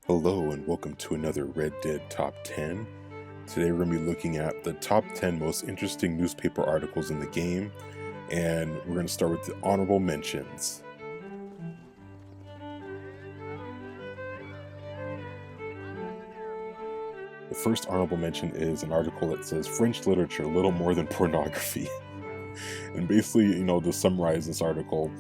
Hello and welcome to another Red Dead Top 10. Today we're going to be looking at the top 10 most interesting newspaper articles in the game, and we're going to start with the honorable mentions. The first honorable mention is an article that says French literature, little more than pornography. And basically, to summarize this article,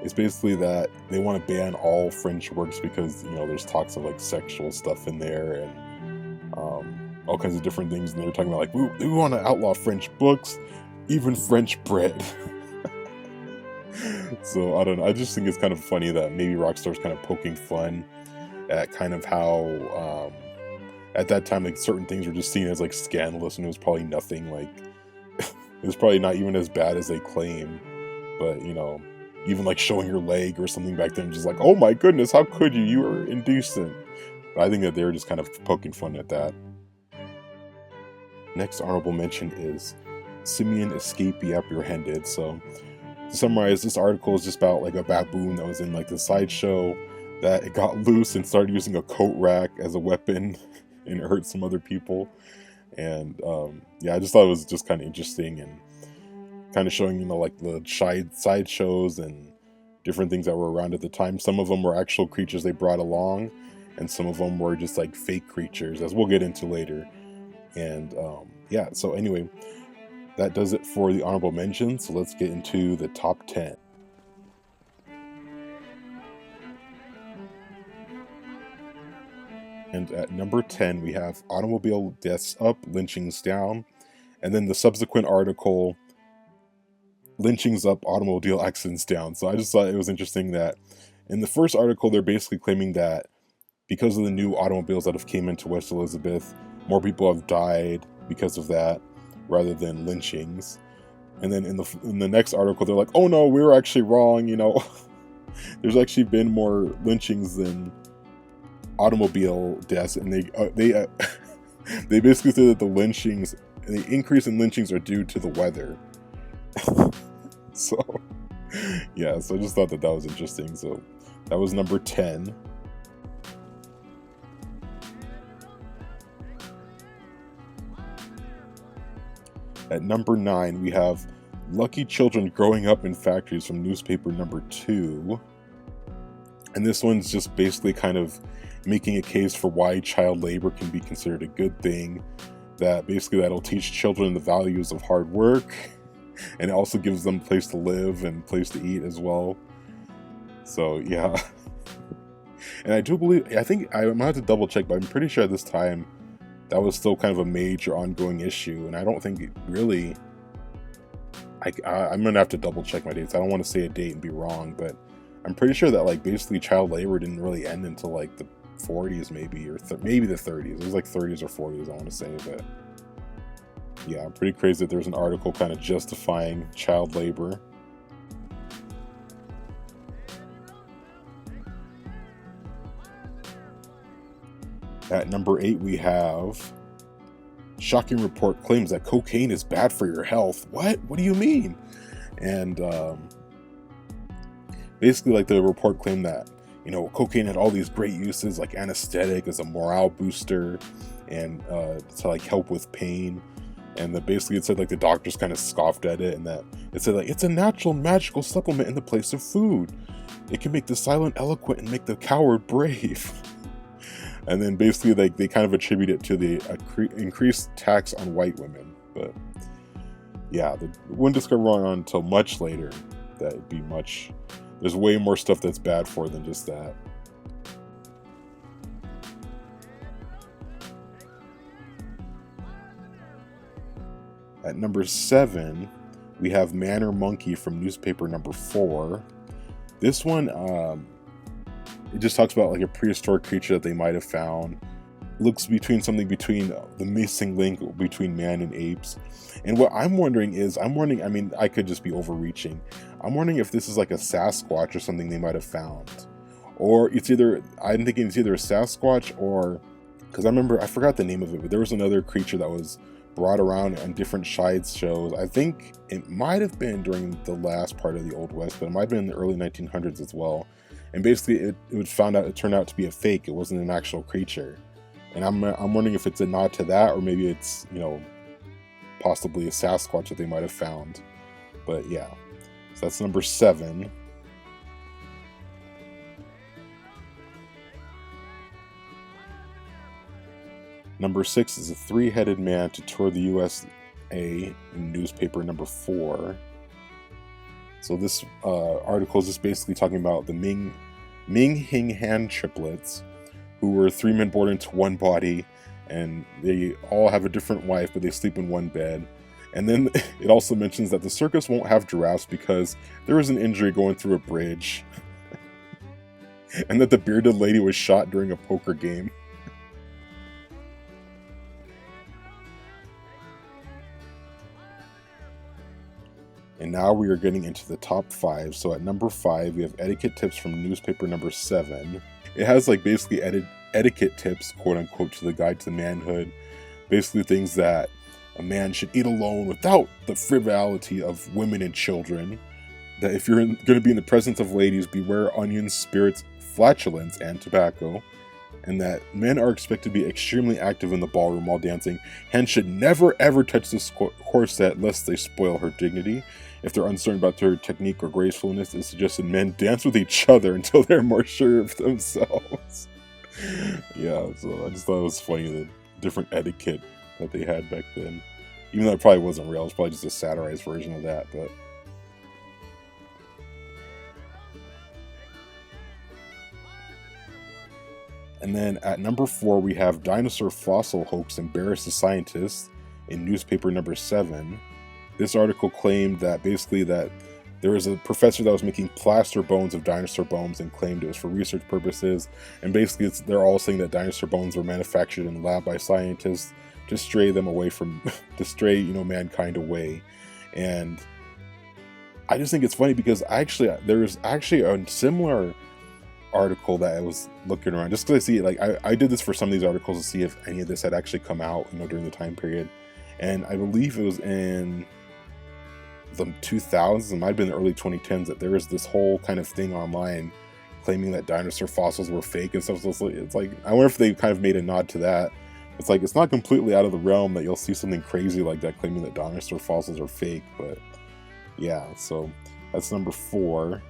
it's basically that they want to ban all French works because, there's talks of like sexual stuff in there and all kinds of different things. And they're talking about like, we want to outlaw French books, even French bread. So I don't know. I just think it's kind of funny that maybe Rockstar's kind of poking fun at kind of how at that time like certain things were just seen as like scandalous, and it was probably nothing like it was probably not even as bad as they claim. But even like showing your leg or something back then, just like, oh my goodness, how could you? You were indecent. But I think that they were just kind of poking fun at that. Next honorable mention is Simian escapee apprehended. So to summarize, this article is just about like a baboon that was in like the sideshow, that it got loose and started using a coat rack as a weapon and it hurt some other people. And I just thought it was just kind of interesting and kind of showing, like the side shows and different things that were around at the time. Some of them were actual creatures they brought along, and some of them were just like fake creatures, as we'll get into later. And so anyway, that does it for the honorable mentions. So let's get into the top 10. And at number 10, we have automobile deaths up, lynchings down. And then the subsequent article, lynchings up, automobile accidents down. So I just thought it was interesting that in the first article, they're basically claiming that because of the new automobiles that have came into West Elizabeth, more people have died because of that, rather than lynchings. And then in the next article, they're like, oh no, we were actually wrong. There's actually been more lynchings than automobile deaths, and they they basically say that the increase in lynchings are due to the weather. So I just thought that was interesting. So that was number 10. At number 9, we have lucky children growing up in factories from newspaper number 2. And this one's just basically kind of making a case for why child labor can be considered a good thing. That basically that'll teach children the values of hard work, and it also gives them a place to live and place to eat as well. So yeah. And I think I might have to double check, but I'm pretty sure at this time that was still kind of a major ongoing issue, and I don't think it really, I'm gonna have to double check my dates. I don't want to say a date and be wrong, but I'm pretty sure that like basically child labor didn't really end until like the 40s maybe, or maybe the 30s. It was like 30s or 40s, I want to say. But yeah, pretty crazy that there's an article kind of justifying child labor. At number 8, we have shocking report claims that cocaine is bad for your health. What do you mean? And basically like the report claimed that cocaine had all these great uses, like anesthetic, as a morale booster, and to like help with pain. And that basically it said like the doctors kind of scoffed at it, and that it said like it's a natural magical supplement in the place of food. It can make the silent eloquent and make the coward brave. And then basically like they kind of attribute it to the increased tax on white women. But yeah, they wouldn't discover on until much later that it'd be much. There's way more stuff that's bad for than just that. At number 7, we have Manor Monkey from newspaper number 4. This one, it just talks about like a prehistoric creature that they might have found. Looks something between the missing link between man and apes. And what I'm wondering, I mean, I could just be overreaching. I'm wondering if this is like a Sasquatch or something they might have found. Or I'm thinking it's either a Sasquatch or, because I forgot the name of it, but there was another creature that was brought around on different side shows. I think it might have been during the last part of the Old West, but it might have been in the early 1900s as well. and basically it turned out to be a fake. It wasn't an actual creature, and I'm wondering if it's a nod to that, or maybe it's, you know, possibly a Sasquatch that they might have found. But yeah, so that's number 7. Number 6 is a 3-headed man to tour the USA in newspaper number 4. So this article is just basically talking about the Ming Hing Han triplets, who were 3 men born into one body, and they all have a different wife, but they sleep in one bed. And then it also mentions that the circus won't have giraffes because there was an injury going through a bridge, and that the bearded lady was shot during a poker game. And now we are getting into the top 5. So at number 5, we have etiquette tips from newspaper number 7. It has like basically etiquette tips, quote unquote, to the guide to manhood. Basically things that a man should eat alone without the frivolity of women and children. That if you're going to be in the presence of ladies, beware onions, spirits, flatulence, and tobacco. And that men are expected to be extremely active in the ballroom while dancing. Hens should never ever touch the corset lest they spoil her dignity. If they're uncertain about their technique or gracefulness, it's suggested men dance with each other until they're more sure of themselves. Yeah, so I just thought it was funny, the different etiquette that they had back then. Even though it probably wasn't real, it's probably just a satirized version of that, but... And then at number 4, we have dinosaur fossil hoax embarrasses scientists in newspaper number 7. This article claimed that basically that there was a professor that was making plaster bones of dinosaur bones and claimed it was for research purposes. And basically they're all saying that dinosaur bones were manufactured in the lab by scientists to stray them away from, to stray, you know, mankind away. And I just think it's funny because there's actually a similar article that I was looking around, just because I see it, like I did this for some of these articles to see if any of this had actually come out, you know, during the time period. And I believe it was in the 2000s, it might have been the early 2010s, that there was this whole kind of thing online claiming that dinosaur fossils were fake and stuff. So it's like, I wonder if they kind of made a nod to that. It's like, it's not completely out of the realm that you'll see something crazy like that claiming that dinosaur fossils are fake. But yeah, so that's number 4.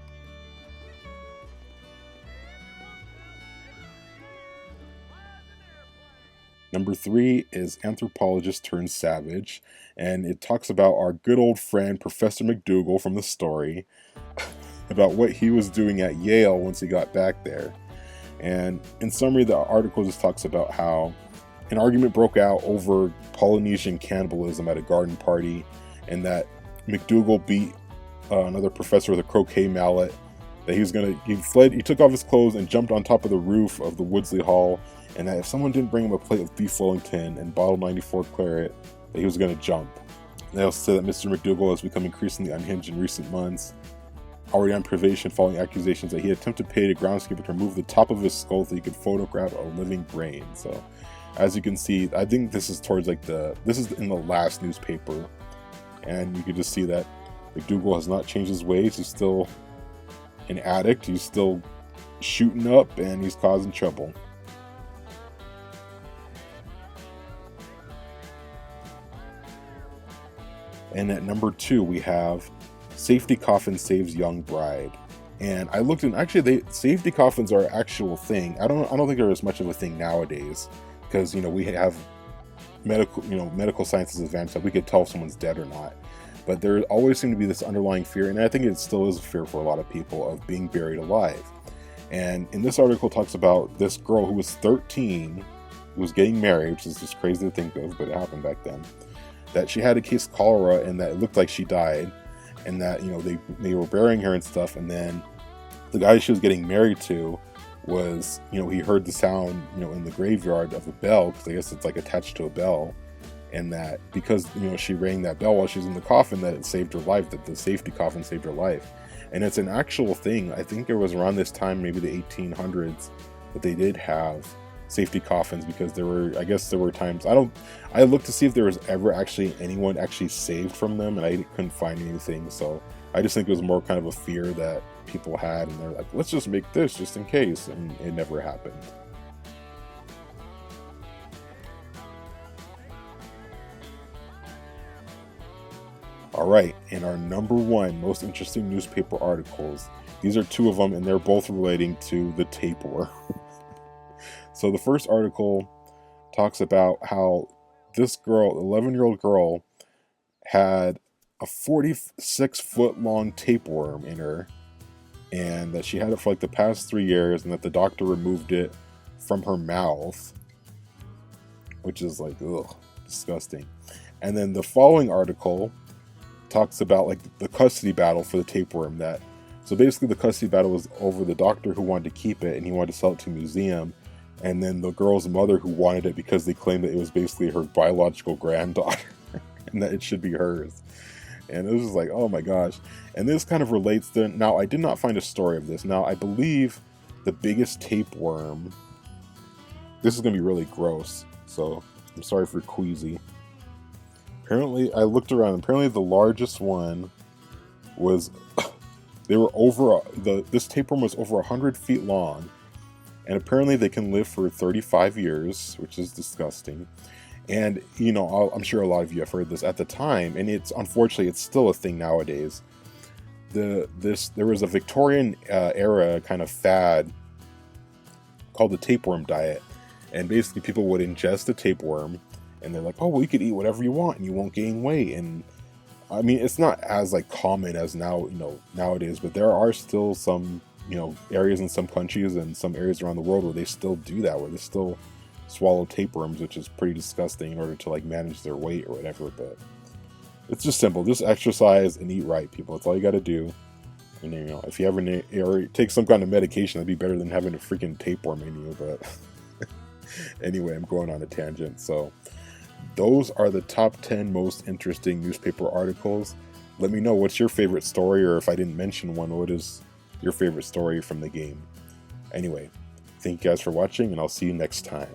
Number 3 is anthropologist turned savage, and it talks about our good old friend Professor McDougall from the story, about what he was doing at Yale once he got back there. And in summary, the article just talks about how an argument broke out over Polynesian cannibalism at a garden party, and that McDougall beat another professor with a croquet mallet, that he took off his clothes and jumped on top of the roof of the Woodsley Hall, and that if someone didn't bring him a plate of beef Wellington and bottle 94 claret, that he was going to jump. They also said that Mr. McDougall has become increasingly unhinged in recent months, already on probation following accusations that he attempted to pay a groundskeeper to remove the top of his skull so he could photograph a living brain. So, as you can see, I think this is towards like this is in the last newspaper, and you can just see that McDougall has not changed his ways. He's still an addict, he's still shooting up, and he's causing trouble. And at number 2, we have safety coffin saves young bride. And I looked in, actually, safety coffins are an actual thing. I don't think they're as much of a thing nowadays, because, you know, we have medical science is advanced, that we could tell if someone's dead or not. But there always seemed to be this underlying fear, and I think it still is a fear for a lot of people, of being buried alive. And in this article talks about this girl who was 13, who was getting married, which is just crazy to think of, but it happened back then, that she had a case of cholera and that it looked like she died, and that, you know, they were burying her and stuff, and then the guy she was getting married to was, you know, he heard the sound, you know, in the graveyard of a bell, because I guess it's like attached to a bell, and that because, you know, she rang that bell while she was in the coffin, that it saved her life, that the safety coffin saved her life. And it's an actual thing. I think it was around this time, maybe the 1800s, that they did have safety coffins, because there were times, I looked to see if there was ever actually anyone actually saved from them, and I couldn't find anything. So I just think it was more kind of a fear that people had, and they're like, let's just make this just in case, and it never happened. Alright, and our number one most interesting newspaper articles. These are two of them, and they're both relating to the tapeworm. So the first article talks about how this girl, 11-year-old girl, had a 46-foot long tapeworm in her, and that she had it for like the past 3 years, and that the doctor removed it from her mouth, which is like, ugh, disgusting. And then the following article talks about like the custody battle for the tapeworm. That so basically the custody battle was over the doctor who wanted to keep it and he wanted to sell it to a museum, and then the girl's mother who wanted it because they claimed that it was basically her biological granddaughter and that it should be hers. And it was just like, oh my gosh. And this kind of relates to, now I did not find a story of this. Now I believe the biggest tapeworm, this is gonna be really gross, so I'm sorry for queasy. Apparently, I looked around. Apparently, the largest one was, they were over, this tapeworm was over 100 feet long. And apparently they can live for 35 years, which is disgusting. And, you know, I'm sure a lot of you have heard this at the time. And it's, unfortunately, it's still a thing nowadays. There was a Victorian era kind of fad called the tapeworm diet. And basically people would ingest the tapeworm, and they're like, oh, well, you could eat whatever you want and you won't gain weight. And I mean, it's not as like common as now, you know, nowadays, but there are still some, you know, areas in some countries and some areas around the world where they still do that, where they still swallow tapeworms, which is pretty disgusting, in order to like manage their weight or whatever. But it's just simple. Just exercise and eat right, people. That's all you got to do. And, you know, if you ever or take some kind of medication, that'd be better than having a freaking tapeworm in you. But anyway, I'm going on a tangent. So those are the top 10 most interesting newspaper articles. Let me know what's your favorite story, or if I didn't mention one, what is your favorite story from the game. Anyway, thank you guys for watching, and I'll see you next time.